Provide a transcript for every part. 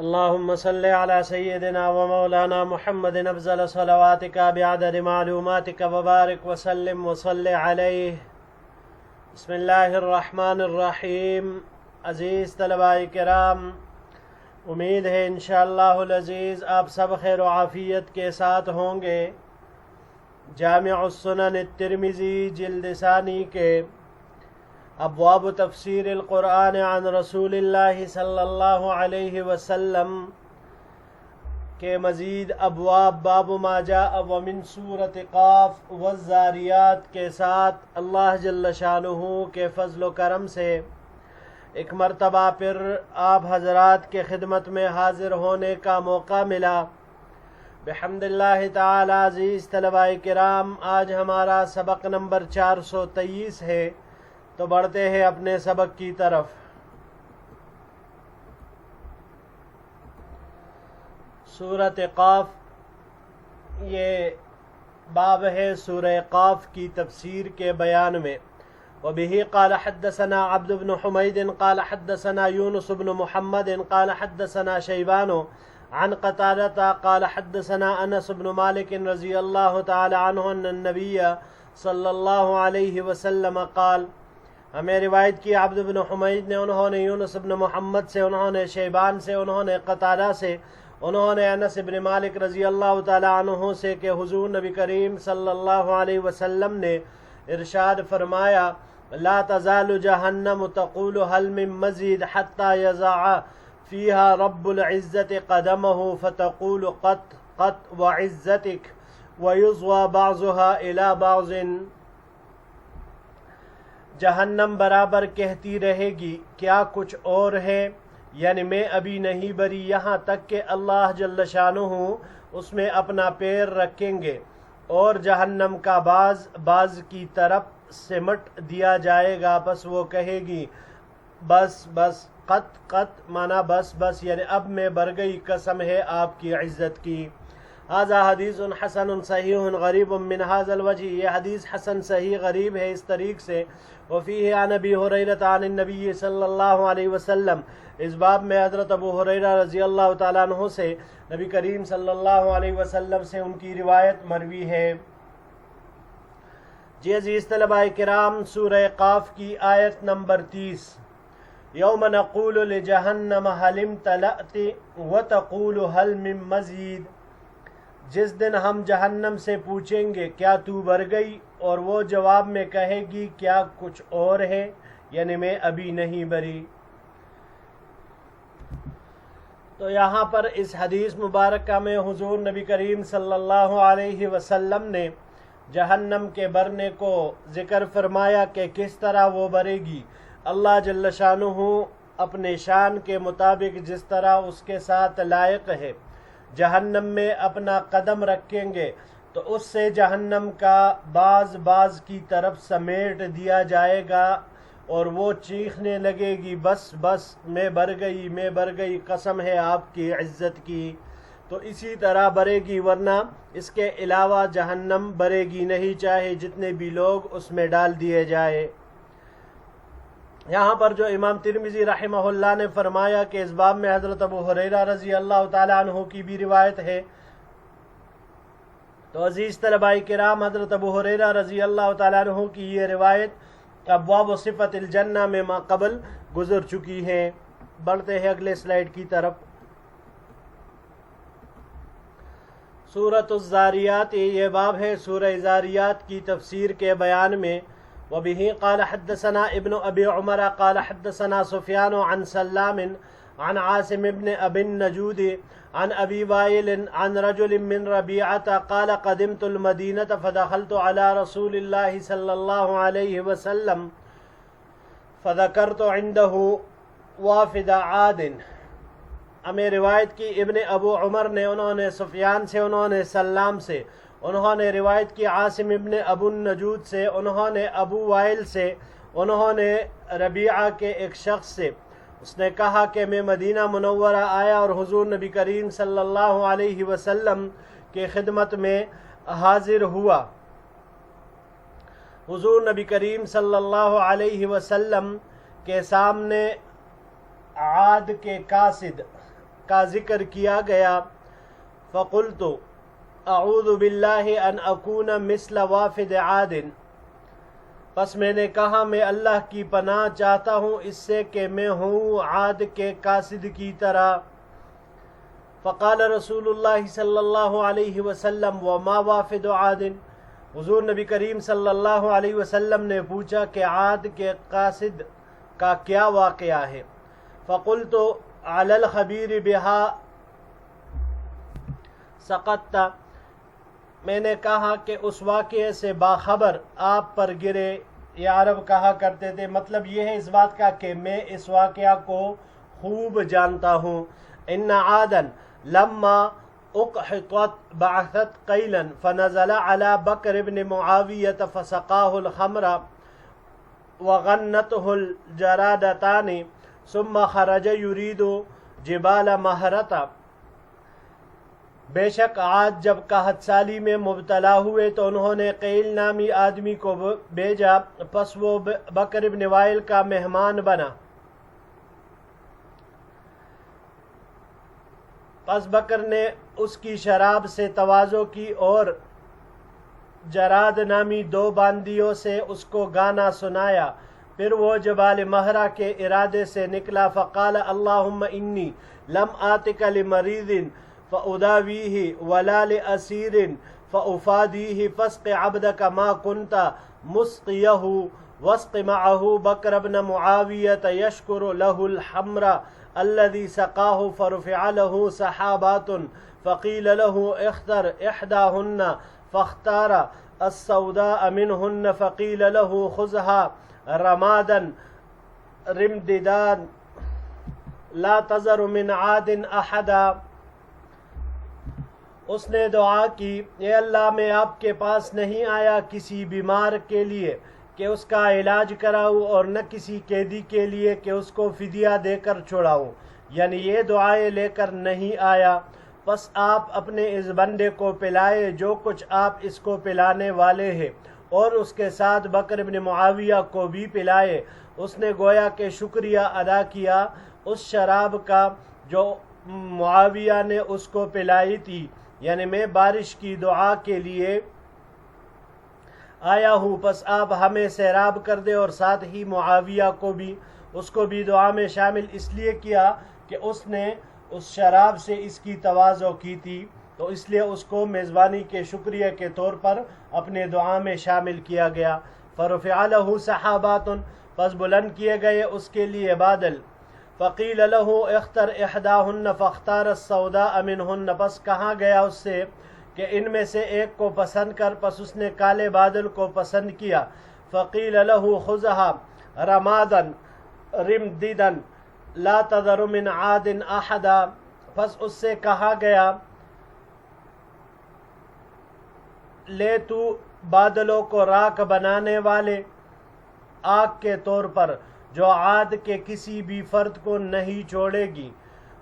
اللهم صل على سيدنا ومولانا محمد افضل صلواتك بعدد معلوماتك وبارك وسلم وصل عليه. بسم اللہ الرحمن الرحیم. عزیز طلباء کرام، امید ہے انشاءاللہ العزیز آپ سب خیر و عافیت کے ساتھ ہوں گے. جامع السنن الترمذی جلد ثانی کے ابواب تفسیر القرآن عن رسول اللہ صلی اللہ علیہ وسلم کے مزید ابواب باب ما جاء ومن سورۃ قاف والذاریات کے ساتھ اللہ جل شانہ کے فضل و کرم سے ایک مرتبہ پھر آپ حضرات کے خدمت میں حاضر ہونے کا موقع ملا. بحمد اللہ تعالی. عزیز طلباء کرام، آج ہمارا سبق نمبر 423 ہے، تو بڑھتے ہیں اپنے سبق کی طرف. سورۃ قاف، یہ باب ہے سورہ قاف کی تفسیر کے بیان میں. وبه قال حدثنا عبد بن حمید قال حدثنا یونس بن محمد قال حدثنا شیبان عن قتادة قال حدثنا انس بن مالک رضی اللہ تعالی عنہ ان النبی صلی اللہ علیہ وسلم قال. ہمیں روایت کی عبد بن حمید نے، انہوں نے یونس بن محمد سے، انہوں نے شیبان سے، انہوں نے قتادہ سے، انہوں نے انس بن مالک رضی اللہ تعالی عنہ سے کہ حضور نبی کریم صلی اللہ علیہ وسلم نے ارشاد فرمایا: لا تزال جہنم تقول هل من مزید حتى يضع فيها رب العزة قدمه فتقول قط قط وعزتك ويضوى بعضها إلى بعض. جہنم برابر کہتی رہے گی کیا کچھ اور ہے، یعنی میں ابھی نہیں بری، یہاں تک کہ اللہ جل شانہ اس میں اپنا پیر رکھیں گے اور جہنم کا بعض کی طرف سمٹ دیا جائے گا. بس وہ کہے گی بس بس، قط قط مانا بس بس، یعنی اب میں بر گئی، قسم ہے آپ کی عزت کی. هذا حدیث حسن صحیح غریب من هذا الوجہ، یہ حدیث حسن صحیح غریب ہے اس طریق سے. وفیہ عن ابی ہریرہ عن النبی صلی اللہ علیہ وسلم، اس باب میں حضرت ابو ہریرہ رضی اللہ تعالیٰ عنہ سے نبی کریم صلی اللہ علیہ وسلم سے ان کی روایت مروی ہے. جی عزیز طلباء کرام، سورہ قاف کی آیت نمبر 30. یوم نقول لجہنم هل امتلأت وتقول هل من مزید، جس دن ہم جہنم سے پوچھیں گے کیا تو بھر گئی، اور وہ جواب میں کہے گی کیا کچھ اور ہے، یعنی میں ابھی نہیں بھری. تو یہاں پر اس حدیث مبارکہ میں حضور نبی کریم صلی اللہ علیہ وسلم نے جہنم کے بھرنے کو ذکر فرمایا کہ کس طرح وہ بھرے گی. اللہ جل شانہ اپنے شان کے مطابق جس طرح اس کے ساتھ لائق ہے جہنم میں اپنا قدم رکھیں گے تو اس سے جہنم کا بعض کی طرف سمیٹ دیا جائے گا اور وہ چیخنے لگے گی بس بس، میں بھر گئی، میں بھر گئی، قسم ہے آپ کی عزت کی. تو اسی طرح بھرے گی، ورنہ اس کے علاوہ جہنم بھرے گی نہیں، چاہے جتنے بھی لوگ اس میں ڈال دیے جائے. یہاں پر جو امام ترمذی رحمہ اللہ نے فرمایا کہ اس باب میں حضرت ابو ہریرہ رضی اللہ تعالی عنہ کی بھی روایت ہے، تو عزیز طلباء کرام، حضرت ابو ہریرہ رضی اللہ تعالی عنہ کی یہ روایت ابواب صفت الجنہ میں ما قبل گزر چکی ہے. بڑھتے ہیں اگلے سلائیڈ کی طرف. سورۃ الذاریات، یہ باب ہے سورہ ذاریات کی تفسیر کے بیان میں. وبه قال حدثنا ابن ابی عمر قال حدثنا سفیان عن سلام عن عاصم بن ابی النجود عن ابی وائل عن رجل من ربیعة قال قدمت المدینة فدخلت على رسول اللہ صلی اللہ علیہ وسلم فذکرت عنده وافد عاد. ہمیں روایت کی ابن ابو عمر نے، انہوں نے سفیان سے، انہوں نے سلام سے، انہوں نے روایت کی عاصم ابن ابو النجود سے، انہوں نے ابو وائل سے، انہوں نے ربیعہ کے ایک شخص سے. اس نے کہا کہ میں مدینہ منورہ آیا اور حضور نبی کریم صلی اللہ علیہ وسلم کے خدمت میں حاضر ہوا. حضور نبی کریم صلی اللہ علیہ وسلم کے سامنے عاد کے کا ذکر کیا گیا فقلت اعوذ باللہ ان اکون مثل وافد عاد، پس میں نے کہا میں اللہ کی پناہ چاہتا ہوں اس سے کہ میں ہوں عاد کے قاصد کی طرح۔ فقال رسول اللہ صلی اللہ علیہ وسلم وما وافد عاد، حضور نبی کریم صلی اللہ علیہ وسلم نے پوچھا کہ عاد کے قاصد کا کیا واقعہ ہے؟ فقلت علی الخبیر بہا سقطت، میں نے کہا کہ اس واقعے سے باخبر آپ پر گرے۔ یہ عرب کہا کرتے تھے، مطلب یہ ہے اس بات کا کہ میں اس واقعہ کو خوب جانتا ہوں۔ ان عادا لما اقحطت بعثت قیلا فنزل على بکر بن معاویۃ فسقاہ الخمر وغنته الجرادتان ثم خرج یرید جبال مہرتا، بے شک عاد جب قحط سالی میں مبتلا ہوئے تو انہوں نے قیل نامی آدمی کو بھیجا، پس وہ بکر بن وائل کا مہمان بنا۔ پس بکر نے اس کی شراب سے تواضع کی اور جراد نامی 2 باندیوں سے اس کو گانا سنایا، پھر وہ جبال مہرہ کے ارادے سے نکلا۔ فقال اللہم انی لم آتک لمریض فأداویہ ولا لأسیر فأفادیہ فاسق عبدک ما کنت مسقیہ واسق معہ بکر بن معاویۃ یشکر لہ الحمر الذي سقاه فرفع له سحابات فقيل له اختر إحداهن فاختار السوداء منهن فقيل له خذها رمادا رمددان لا تذر من عاد أحدا، اس نے دعا کی اے اللہ میں آپ کے پاس نہیں آیا کسی بیمار کے لیے کہ اس کا علاج کراؤں اور نہ کسی قیدی کے لیے کہ اس کو فدیہ دے کر چھڑاؤں، یعنی یہ دعائیں لے کر نہیں آیا۔ پس آپ اپنے اس بندے کو پلائے جو کچھ آپ اس کو پلانے والے ہیں، اور اس کے ساتھ بکر بن معاویہ کو بھی پلائے۔ اس نے گویا کہ شکریہ ادا کیا اس شراب کا جو معاویہ نے اس کو پلائی تھی، یعنی میں بارش کی دعا کے لیے آیا ہوں، پس آپ ہمیں سیراب کر دے، اور ساتھ ہی معاویہ کو بھی، اس کو بھی دعا میں شامل اس لیے کیا کہ اس نے اس شراب سے اس کی تواضع کی تھی، تو اس لیے اس کو میزبانی کے شکریہ کے طور پر اپنے دعا میں شامل کیا گیا۔ فرفع له سحابات، پس بلند کیے گئے اس کے لیے بادل۔ فقیل له اختر احداهن فاختار السوداء منهن، پس کہا گیا اس سے کہ ان میں سے ایک کو پسند کر، پس اس نے کالے بادل کو پسند کیا۔ فقیل له خذها رمادا رمددا لا تذر من عاد احدا، پس اس سے کہا گیا لے تو بادلوں کو راک بنانے والے آگ کے طور پر جو عاد کے کسی بھی فرد کو نہیں چھوڑے گی۔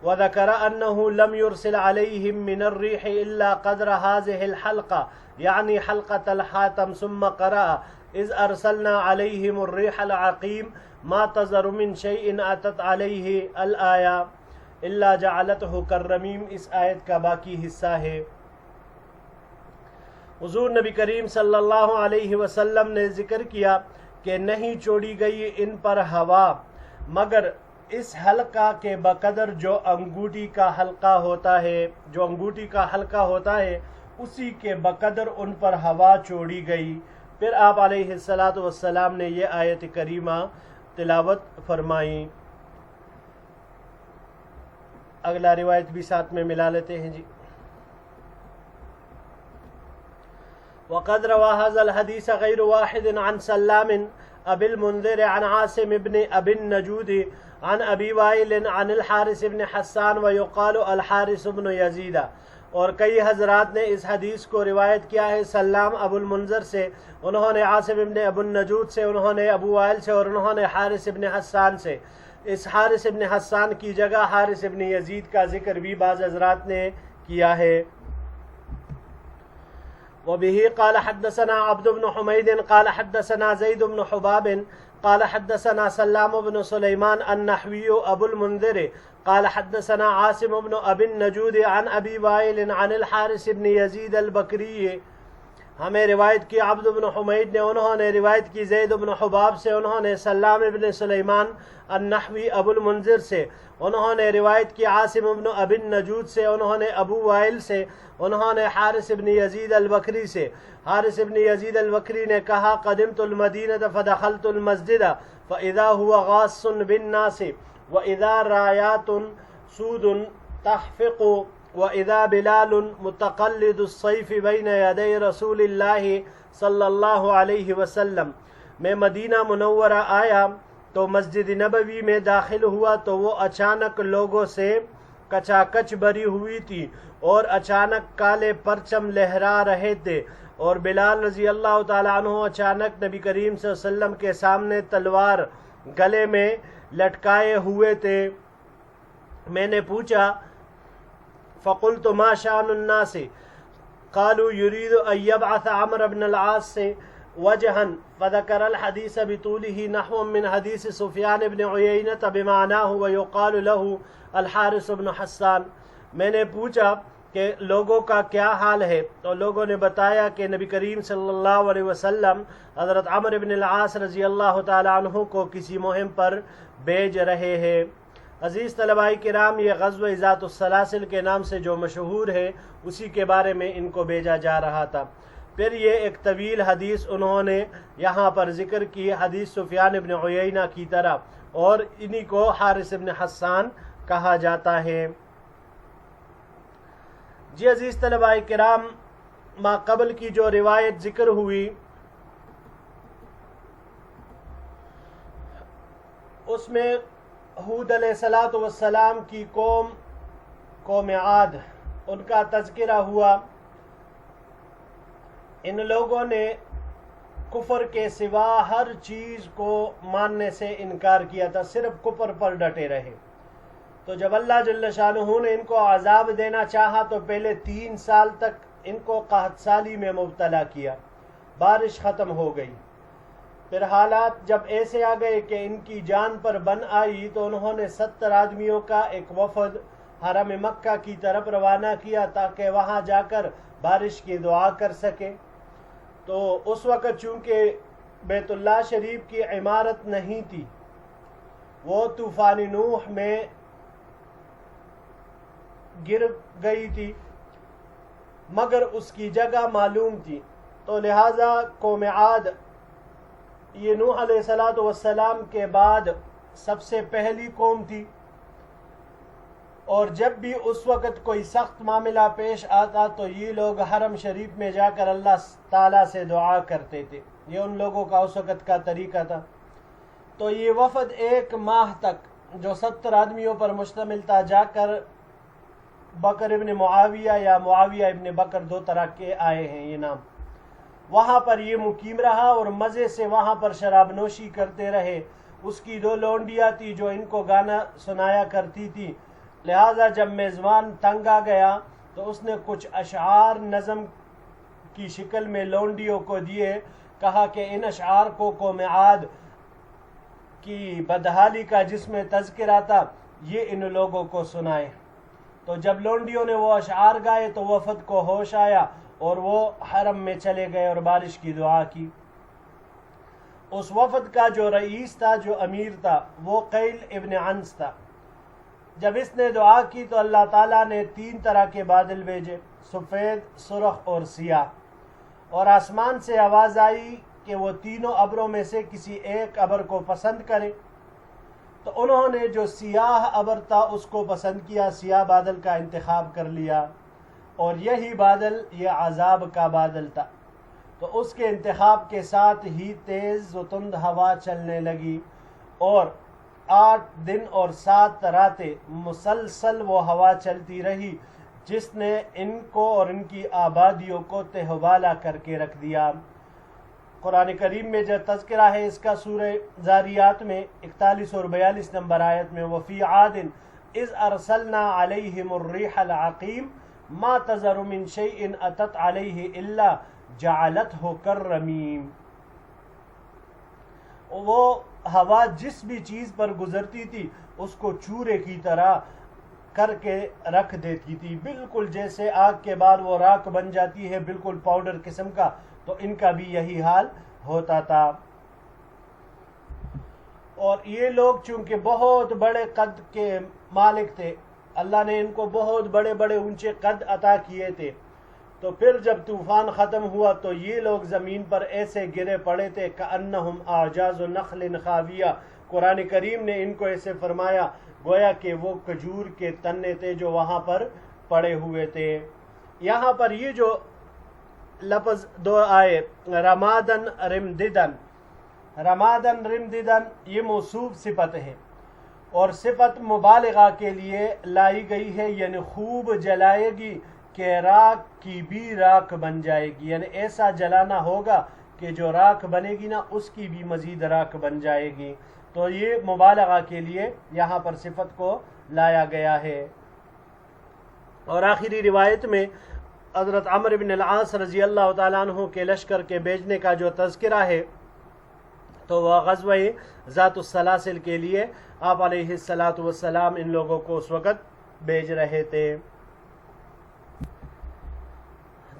وذکر انہ لم یرسل علیہم من الریح الا قدر هذه الحلقہ یعنی حلقۃ الحاتم، ثم قرأ اذ ارسلنا علیہم الریح العقیم ما تذر من شیء اتت علیہ الآیہ الا جعلتہ کالرمیم۔ اس آیت کا باقی حصہ ہے۔ حضور نبی کریم صلی اللہ علیہ وسلم نے ذکر کیا کہ نہیں چھوڑی گئی ان پر ہوا مگر اس حلقہ کے بقدر جو انگوٹھی کا حلقہ ہوتا ہے، جو انگوٹھی کا حلقہ ہوتا ہے اسی کے بقدر ان پر ہوا چھوڑی گئی۔ پھر آپ علیہ السلام نے یہ آیت کریمہ تلاوت فرمائی۔ اگلا روایت بھی ساتھ میں ملا لیتے ہیں جی۔ وقد روى هذا الحديث غير واحد عن سلام أبي المنذر عن عاصم بن أبي النجود عن أبي وائل عن الحارث بن حسان ويقال الحارث بن يزيد، اور کئی حضرات نے اس حدیث کو روایت کیا ہے سلام ابو المنذر سے، انہوں نے عاصم بن ابو النجود سے، انہوں نے ابو وائل سے، اور انہوں نے حارث بن حسان سے۔ اس حارث بن حسان کی جگہ حارث بن یزید کا ذکر بھی بعض حضرات نے کیا ہے۔ وبه قال حدثنا عبد بن حميد قال حدثنا زيد بن حباب قال حدثنا سلام بن سليمان النحوي أبو المنذر قال حدثنا عاصم بن أبي النجود عن أبي وائل عن الحارث بن يزيد البكري. ہمیں روایت کی عبد بن حمید نے، انہوں نے روایت کی زید بن حباب سے، انہوں نے سلام بن سلیمان النحوی ابو المنذر سے، انہوں نے روایت کی عاصم بن ابی النجود سے، انہوں نے ابو وائل سے، انہوں نے حارث بن یزید البکری سے۔ حارث بن یزید البکری نے کہا قدمت المدینہ فدخلت المسجد فاذا هو غاص بالناس واذا رايات سود تخفق وَإِذَا بِلَالٌ مُتَقَلِّدُ الصَّيْفِ بَيْنَ يَدَيْ رَسُولِ اللَّهِ صلی اللہ علیہ وسلم۔ میں مدینہ منورہ آیا تو مسجد نبوی میں داخل ہوا تو وہ اچانک لوگوں سے کچاکچ بری ہوئی تھی اور اچانک کالے پرچم لہرا رہے تھے، اور بلال رضی اللہ تعالیٰ عنہ اچانک نبی کریم صلی اللہ علیہ وسلم کے سامنے تلوار گلے میں لٹکائے ہوئے تھے۔ میں نے پوچھا فقلت ما شان الناس قالوا يريد ان يبعث عمرو بن العاص وجها فذكر الحديث بطوله نحو من حديث سفيان بن عيينة بمعناه ويقال له الحارث بن حسان۔ میں نے پوچھا کہ لوگوں کا کیا حال ہے، تو لوگوں نے بتایا کہ نبی کریم صلی اللہ علیہ وسلم حضرت عمرو بن العاص رضی اللہ تعالی عنہ کو کسی مہم پر بھیج رہے ہیں۔ عزیز طلباء کرام، یہ غزوہ ذات السلاسل کے نام سے جو مشہور ہے اسی کے بارے میں ان کو بھیجا جا رہا تھا۔ پھر یہ ایک طویل حدیث انہوں نے یہاں پر ذکر کی، حدیث سفیان بن عیینہ کی طرح، اور انہی کو حارث بن حسان کہا جاتا ہے۔ جی عزیز طلباء کرام، ما قبل کی جو روایت ذکر ہوئی اس میں ہود علیہ السلام کی قوم عاد، ان کا تذکرہ ہوا۔ ان لوگوں نے کفر کے سوا ہر چیز کو ماننے سے انکار کیا تھا، صرف کفر پر ڈٹے رہے۔ تو جب اللہ جل شانہ نے ان کو عذاب دینا چاہا تو پہلے 3 سال تک ان کو قحط سالی میں مبتلا کیا، بارش ختم ہو گئی۔ پھر حالات جب ایسے آ گئے کہ ان کی جان پر بن آئی تو انہوں نے 70 آدمیوں کا ایک وفد حرم مکہ کی طرف روانہ کیا تاکہ وہاں جا کر بارش کی دعا کر سکے۔ تو اس وقت چونکہ بیت اللہ شریف کی عمارت نہیں تھی، وہ طوفان نوح میں گر گئی تھی، مگر اس کی جگہ معلوم تھی، تو لہٰذا قوم عاد یہ نوح علیہ السلام کے بعد سب سے پہلی قوم تھی، اور جب بھی اس وقت کوئی سخت معاملہ پیش آتا تو یہ لوگ حرم شریف میں جا کر اللہ تعالیٰ سے دعا کرتے تھے۔ یہ ان لوگوں کا اس وقت کا طریقہ تھا۔ تو یہ وفد 1 ماہ تک جو 70 آدمیوں پر مشتمل تھا، جا کر بکر ابن معاویہ یا معاویہ ابن بکر، 2 طرح کے آئے ہیں یہ نام، وہاں پر یہ مقیم رہا اور مزے سے وہاں پر شراب نوشی کرتے رہے۔ اس کی 2 لونڈیاں تھی جو ان کو گانا سنایا کرتی تھی، لہٰذا جب میزبان تنگ آ گیا تو اس نے کچھ اشعار نظم کی شکل میں لونڈیوں کو دیے، کہا کہ ان اشعار کو قوم عاد کی بدحالی کا جس میں تذکرہ تھا یہ ان لوگوں کو سنائے۔ تو جب لونڈیوں نے وہ اشعار گائے تو وفد کو ہوش آیا اور وہ حرم میں چلے گئے اور بارش کی دعا کی۔ اس وفد کا جو رئیس تھا، جو امیر تھا، وہ قیل ابن عنس تھا۔ جب اس نے دعا کی تو اللہ تعالیٰ نے 3 طرح کے بادل بھیجے، سفید، سرخ اور سیاہ، اور آسمان سے آواز آئی کہ وہ تینوں ابروں میں سے کسی ایک ابر کو پسند کرے۔ تو انہوں نے جو سیاہ ابر تھا اس کو پسند کیا، سیاہ بادل کا انتخاب کر لیا، اور یہی بادل یہ عذاب کا بادل تھا۔ تو اس کے انتخاب کے ساتھ ہی تیز و تند ہوا چلنے لگی، اور 8 دن اور 7 راتیں مسلسل وہ ہوا چلتی رہی، جس نے ان کو اور ان کی آبادیوں کو تہوالا کر کے رکھ دیا۔ قرآن کریم میں جو تذکرہ ہے اس کا سورہ ذاریات میں 41 اور 42 نمبر آیت میں، وَفِي عَادٍ إِذْ أَرْسَلْنَا عَلَيْهِمُ الرِّيحَ الْعَقِيمَ ما تذر من شیء اتت علیہ الا جعلتہ کالرمیم، وہ ہوا جس بھی چیز پر گزرتی تھی اس کو چورے کی طرح کر کے رکھ دیتی تھی، بالکل جیسے آگ کے بعد وہ راکھ بن جاتی ہے بالکل پاؤڈر قسم کا، تو ان کا بھی یہی حال ہوتا تھا۔ اور یہ لوگ چونکہ بہت بڑے قد کے مالک تھے، اللہ نے ان کو بہت بڑے بڑے اونچے قد عطا کیے تھے، تو پھر جب طوفان ختم ہوا تو یہ لوگ زمین پر ایسے گرے پڑے تھے کأنہم اعجاز نخل خاویہ، قرآن کریم نے ان کو ایسے فرمایا گویا کہ وہ کھجور کے تنے تھے جو وہاں پر پڑے ہوئے تھے۔ یہاں پر یہ جو لفظ دو آئے رمادن رمددن، رمادن رمددن، یہ موصوف صفت ہے اور صفت مبالغہ کے لیے لائی گئی ہے، یعنی خوب جلائے گی کہ راکھ کی بھی راکھ بن جائے گی، یعنی ایسا جلانا ہوگا کہ جو راکھ بنے گی نا اس کی بھی مزید راکھ بن جائے گی، تو یہ مبالغہ کے لیے یہاں پر صفت کو لایا گیا ہے۔ اور آخری روایت میں حضرت عمرو بن العاص رضی اللہ تعالیٰ عنہ کے لشکر کے بھیجنے کا جو تذکرہ ہے تو وہ غزوہ ذات السلاسل کے لیے آپ علیہ السلام ان لوگوں کو اس وقت بھیج رہے تھے۔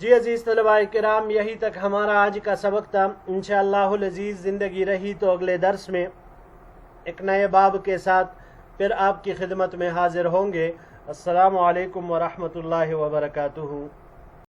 جی عزیز طلباء کرام، یہی تک ہمارا آج کا سبق تھا۔ انشاءاللہ العزیز زندگی رہی تو اگلے درس میں ایک نئے باب کے ساتھ پھر آپ کی خدمت میں حاضر ہوں گے۔ السلام علیکم ورحمۃ اللہ وبرکاتہ۔